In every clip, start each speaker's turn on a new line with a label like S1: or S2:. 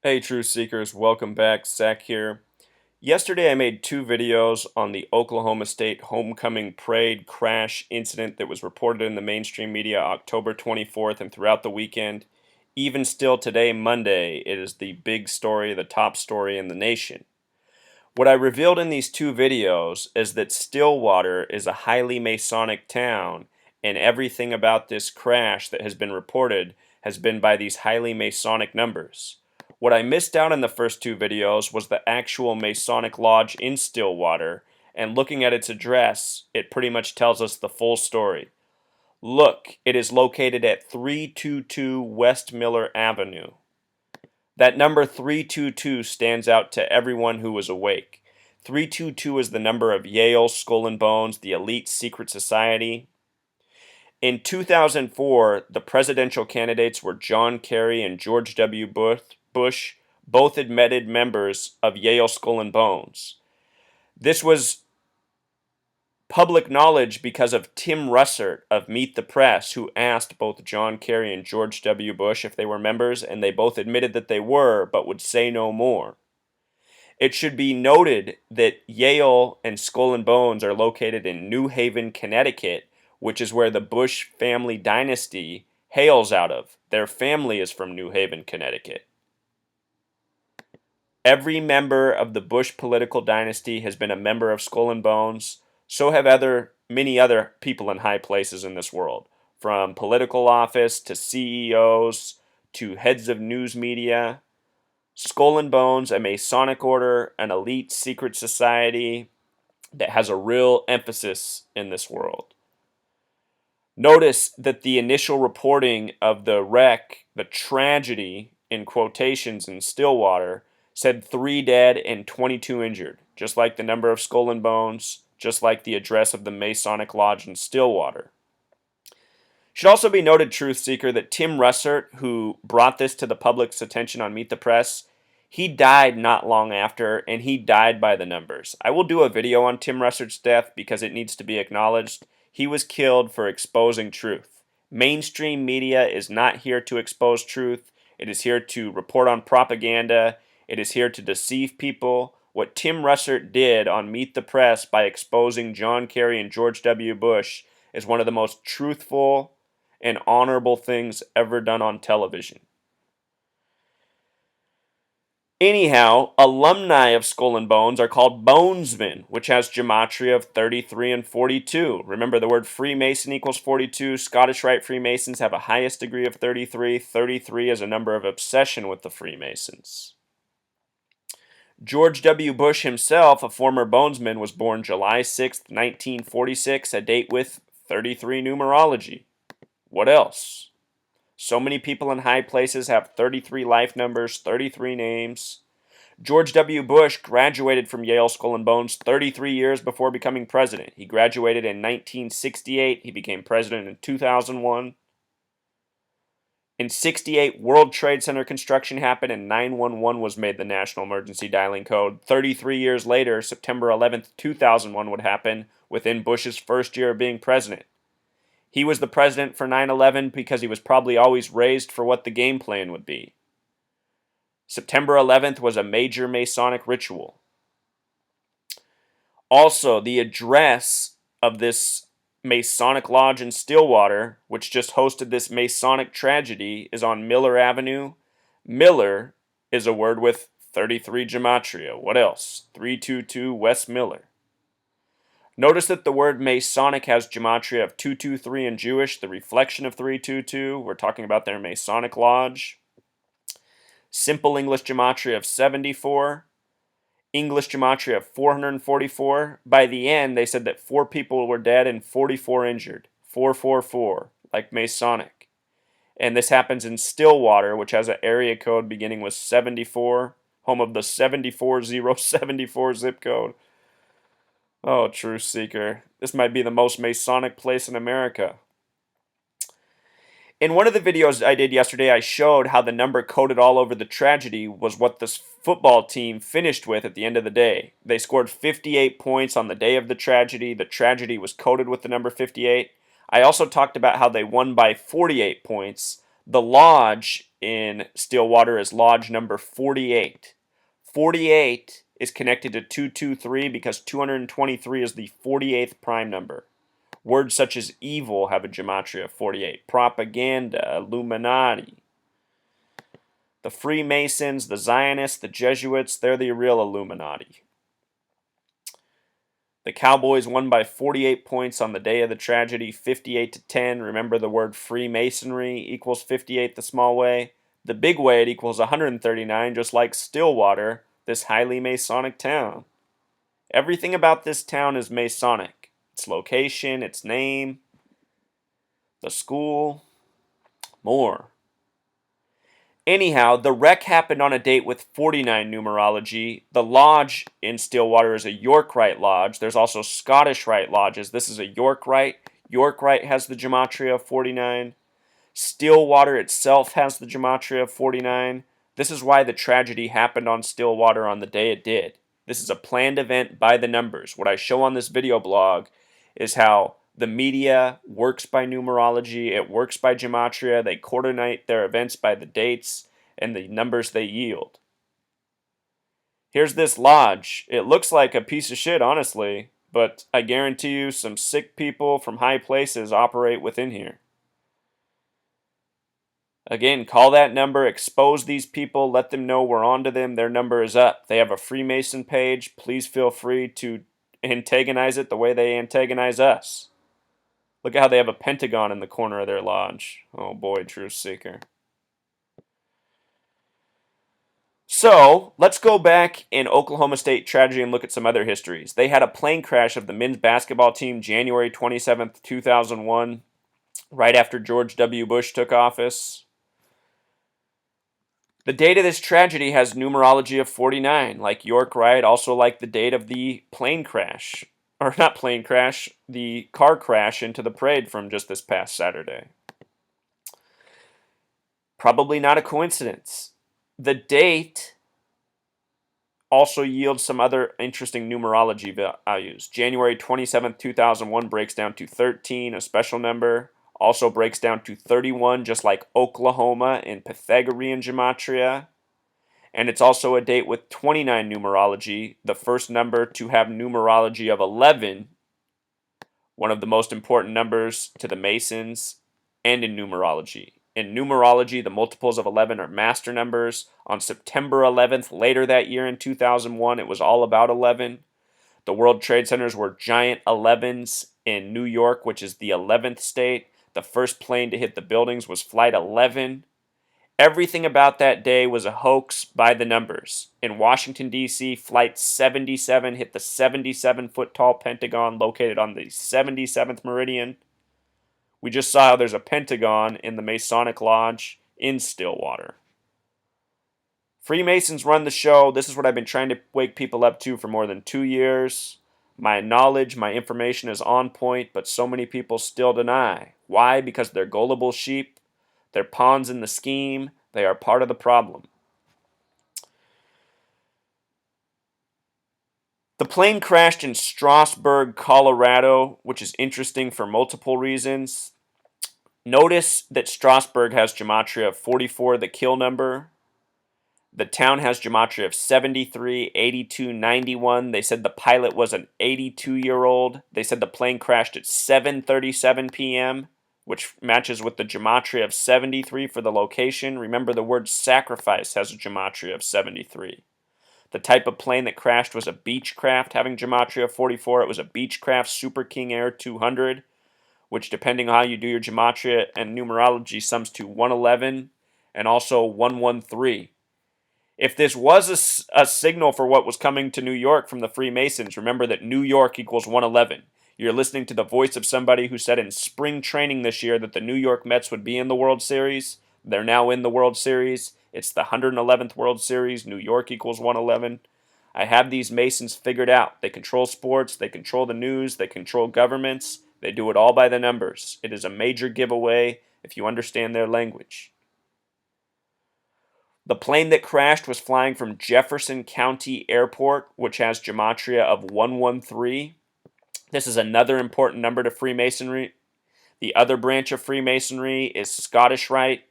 S1: Hey Truth Seekers, welcome back. Zach here. Yesterday I made two videos on the Oklahoma State homecoming parade crash incident that was reported in the mainstream media October 24th and throughout the weekend. Even still today, Monday, it is the big story, the top story in the nation. What I revealed in these two videos is that Stillwater is a highly Masonic town, and everything about this crash that has been reported has been by these highly Masonic numbers. What I missed out in the first two videos was the actual Masonic Lodge in Stillwater, and looking at its address, it pretty much tells us the full story. Look, it is located at 322 West Miller Avenue. That number 322 stands out to everyone who was awake. 322 is the number of Yale, Skull and Bones, the elite secret society. In 2004, the presidential candidates were John Kerry and George W. Bush, both admitted members of Yale, Skull and Bones. This was public knowledge because of Tim Russert of Meet the Press, who asked both John Kerry and George W. Bush if they were members, and they both admitted that they were, but would say no more. It should be noted that Yale and Skull and Bones are located in New Haven, Connecticut, which is where the Bush family dynasty hails out of. Their family is from New Haven, Connecticut. Every member of the Bush political dynasty has been a member of Skull and Bones. So have many other people in high places in this world, from political office to CEOs to heads of news media. Skull and Bones, a Masonic order, an elite secret society that has a real emphasis in this world. Notice that the initial reporting of the wreck, the tragedy in quotations in Stillwater, said 3 dead and 22 injured, just like the number of Skull and Bones, just like the address of the Masonic Lodge in Stillwater. Should also be noted, Truth Seeker, that Tim Russert, who brought this to the public's attention on Meet the Press, he died not long after, and he died by the numbers. I will do a video on Tim Russert's death because it needs to be acknowledged. He was killed for exposing truth. Mainstream media is not here to expose truth. It is here to report on propaganda. It is here to deceive people. What Tim Russert did on Meet the Press by exposing John Kerry and George W. Bush is one of the most truthful and honorable things ever done on television. Anyhow, alumni of Skull and Bones are called bonesmen, which has gematria of 33 and 42. Remember, the word Freemason equals 42. Scottish Rite Freemasons have a highest degree of 33. 33 is a number of obsession with the Freemasons. George W. Bush himself, a former bonesman, was born July 6, 1946, a date with 33 numerology. What else? So many people in high places have 33 life numbers, 33 names. George W. Bush graduated from Yale Skull and Bones 33 years before becoming president. He graduated in 1968. He became president in 2001. In 68, World Trade Center construction happened and 911 was made the national emergency dialing code. 33 years later, September 11th, 2001 would happen within Bush's first year of being president. He was the president for 9/11 because he was probably always raised for what the game plan would be. September 11th was a major Masonic ritual. Also, the address of this Masonic Lodge in Stillwater, which just hosted this Masonic tragedy, is on Miller Avenue. Miller is a word with 33 gematria. What else? 322 West Miller. Notice that the word Masonic has gematria of 223 in Jewish, the reflection of 322. We're talking about their Masonic Lodge. Simple English gematria of 74. English gematria of 444. By the end, they said that 4 people were dead and 44 injured. 444, like Masonic. And this happens in Stillwater, which has an area code beginning with 74, home of the 74074 zip code. Oh, Truth Seeker. This might be the most Masonic place in America. In one of the videos I did yesterday, I showed how the number coded all over the tragedy was what this football team finished with at the end of the day. They scored 58 points on the day of the tragedy. The tragedy was coded with the number 58. I also talked about how they won by 48 points. The lodge in Stillwater is lodge number 48. 48 is connected to 223 because 223 is the 48th prime number. Words such as evil have a gematria of 48. Propaganda, Illuminati. The Freemasons, the Zionists, the Jesuits, they're the real Illuminati. The Cowboys won by 48 points on the day of the tragedy, 58-10. Remember, the word Freemasonry equals 58 the small way. The big way, it equals 139, just like Stillwater, this highly Masonic town. Everything about this town is Masonic. Its location, its name, the school, more. Anyhow, the wreck happened on a date with 49 numerology. The lodge in Stillwater is a York Rite lodge. There's also Scottish Rite lodges. This is a York Rite. York Rite has the gematria of 49. Stillwater itself has the gematria of 49. This is why the tragedy happened on Stillwater on the day it did. This is a planned event by the numbers. What I show on this video blog is how the media works by numerology, it works by gematria, they coordinate their events by the dates and the numbers they yield. Here's this lodge. It looks like a piece of shit, honestly, but I guarantee you some sick people from high places operate within here. Again, call that number, expose these people, let them know we're on to them, their number is up. They have a Freemason page. Please feel free to antagonize it the way they antagonize us. Look at how they have a pentagon in the corner of their lodge. Oh boy, truth seeker. So, let's go back in Oklahoma State tragedy and look at some other histories. They had a plane crash of the men's basketball team January 27th, 2001, right after George W. Bush took office. The date of this tragedy has numerology of 49, like York Rite, also like the date of the plane crash. Or not plane crash, the car crash into the parade from just this past Saturday. Probably not a coincidence. The date also yields some other interesting numerology values. January 27th, 2001 breaks down to 13, a special number. Also breaks down to 31, just like Oklahoma in Pythagorean gematria. And it's also a date with 29 numerology, the first number to have numerology of 11, one of the most important numbers to the Masons, and in numerology. In numerology, the multiples of 11 are master numbers. On September 11th, later that year in 2001, it was all about 11. The World Trade Centers were giant 11s in New York, which is the 11th state. The first plane to hit the buildings was Flight 11. Everything about that day was a hoax by the numbers. In Washington, D.C., Flight 77 hit the 77-foot-tall Pentagon located on the 77th meridian. We just saw how there's a Pentagon in the Masonic Lodge in Stillwater. Freemasons run the show. This is what I've been trying to wake people up to for more than 2 years. My knowledge, my information is on point, but so many people still deny. Why? Because they're gullible sheep. They're pawns in the scheme. They are part of the problem. The plane crashed in Strasburg, Colorado, which is interesting for multiple reasons. Notice that Strasburg has gematria of 44, the kill number. The town has gematria of 73, 82, 91. They said the pilot was an 82-year-old. They said the plane crashed at 7:37 p.m., which matches with the gematria of 73 for the location. Remember, the word sacrifice has a gematria of 73. The type of plane that crashed was a Beechcraft having gematria of 44. It was a Beechcraft Super King Air 200, which, depending on how you do your gematria and numerology, sums to 111 and also 113. If this was a signal for what was coming to New York from the Freemasons, remember that New York equals 111. You're listening to the voice of somebody who said in spring training this year that the New York Mets would be in the World Series. They're now in the World Series. It's the 111th World Series. New York equals 111. I have these Masons figured out. They control sports. They control the news. They control governments. They do it all by the numbers. It is a major giveaway if you understand their language. The plane that crashed was flying from Jefferson County Airport, which has gematria of 113. This is another important number to Freemasonry. The other branch of Freemasonry is Scottish Rite.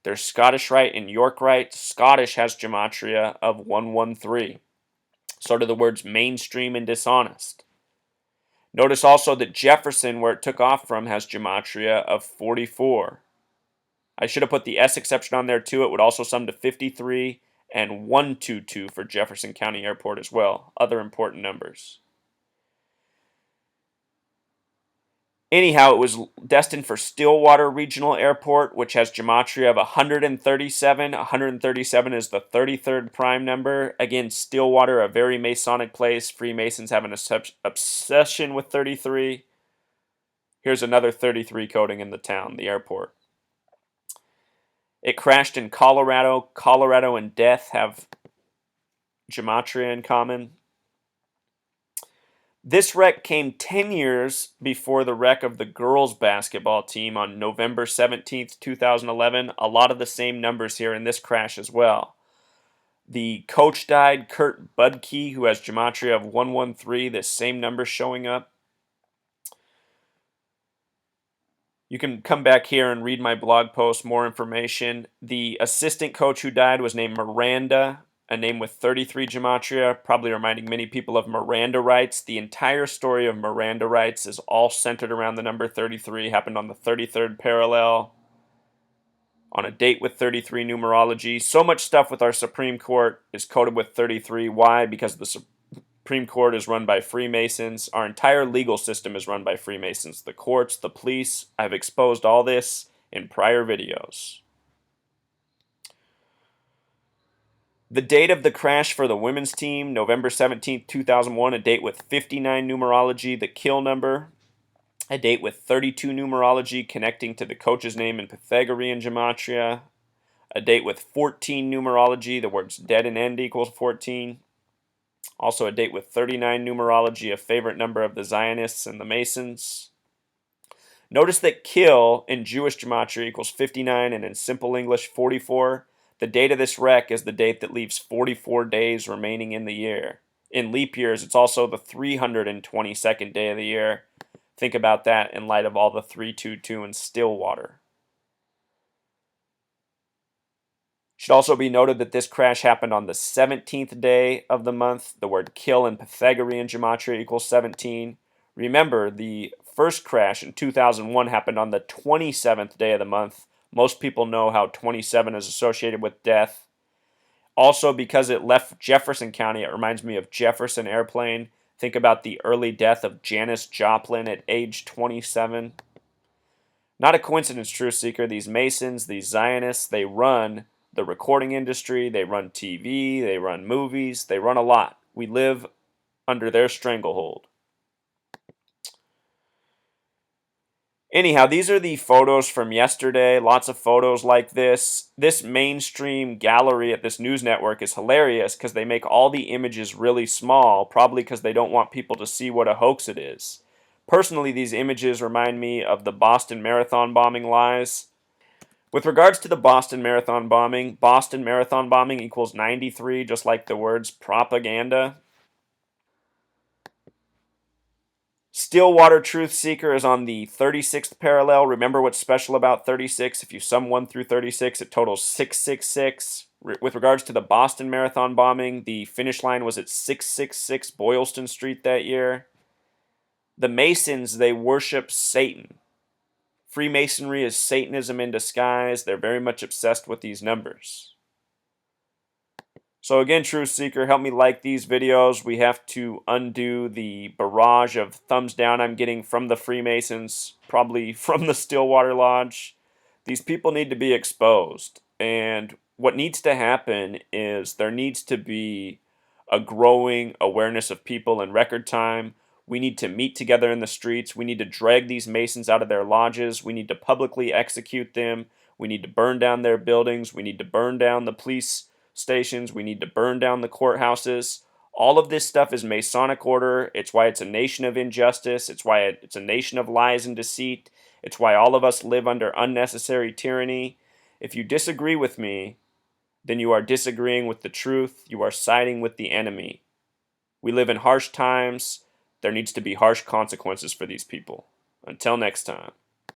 S1: There's Scottish Rite and York Rite. Scottish has gematria of 113. So do the words mainstream and dishonest. Notice also that Jefferson, where it took off from, has gematria of 44. I should have put the S exception on there too. It would also sum to 53 and 122 for Jefferson County Airport as well. Other important numbers. Anyhow, it was destined for Stillwater Regional Airport, which has gematria of 137. 137 is the 33rd prime number. Again, Stillwater, a very Masonic place. Freemasons have an obsession with 33. Here's another 33 coding in the town, the airport. It crashed in Colorado. Colorado and death have gematria in common. This wreck came 10 years before the wreck of the girls' basketball team on November 17th, 2011. A lot of the same numbers here in this crash as well. The coach died, Kurt Budke, who has gematria of 113, the same number showing up. You can come back here and read my blog post, more information. The assistant coach who died was named Miranda, a name with 33 gematria, probably reminding many people of Miranda rights. The entire story of Miranda rights is all centered around the number 33, happened on the 33rd parallel, on a date with 33 numerology. So much stuff with our Supreme Court is coded with 33. Why? Because the Supreme Court is run by Freemasons. Our entire legal system is run by Freemasons. The courts, the police. I've exposed all this in prior videos. The date of the crash for the women's team, November 17th, 2001, a date with 59 numerology, the kill number. A date with 32 numerology connecting to the coach's name in Pythagorean gematria. A date with 14 numerology, the words dead and end equals 14. Also a date with 39 numerology, a favorite number of the Zionists and the Masons. Notice that kill in Jewish gematria equals 59 and in simple English 44. The date of this wreck is the date that leaves 44 days remaining in the year. In leap years, it's also the 322nd day of the year. Think about that in light of all the 322 in Stillwater. Should also be noted that this crash happened on the 17th day of the month. The word kill in Pythagorean gematria equals 17. Remember, the first crash in 2001 happened on the 27th day of the month. Most people know how 27 is associated with death. Also, because it left Jefferson County, it reminds me of Jefferson Airplane. Think about the early death of Janis Joplin at age 27. Not a coincidence, Truth Seeker. These Masons, these Zionists, they run the recording industry, they run TV, they run movies, they run a lot. We live under their stranglehold. Anyhow, these are the photos from yesterday. Lots of photos like this. This mainstream gallery at this news network is hilarious because they make all the images really small, probably because they don't want people to see what a hoax it is. Personally, these images remind me of the Boston Marathon bombing lies. With regards to the Boston Marathon bombing equals 93, just like the words propaganda. Stillwater Truth Seeker is on the 36th parallel. Remember what's special about 36? If you sum 1 through 36, it totals 666. With regards to the Boston Marathon bombing, the finish line was at 666 Boylston Street that year. The Masons, they worship Satan. Freemasonry is Satanism in disguise. They're very much obsessed with these numbers. So again, Truth Seeker, help me like these videos. We have to undo the barrage of thumbs down I'm getting from the Freemasons, probably from the Stillwater Lodge. These people need to be exposed. And what needs to happen is there needs to be a growing awareness of people in record time. We need to meet together in the streets. We need to drag these Masons out of their lodges. We need to publicly execute them. We need to burn down their buildings. We need to burn down the police stations. We need to burn down the courthouses. All of this stuff is Masonic order. It's why it's a nation of injustice. It's why it's a nation of lies and deceit. It's why all of us live under unnecessary tyranny. If you disagree with me, then you are disagreeing with the truth. You are siding with the enemy. We live in harsh times. There needs to be harsh consequences for these people. Until next time.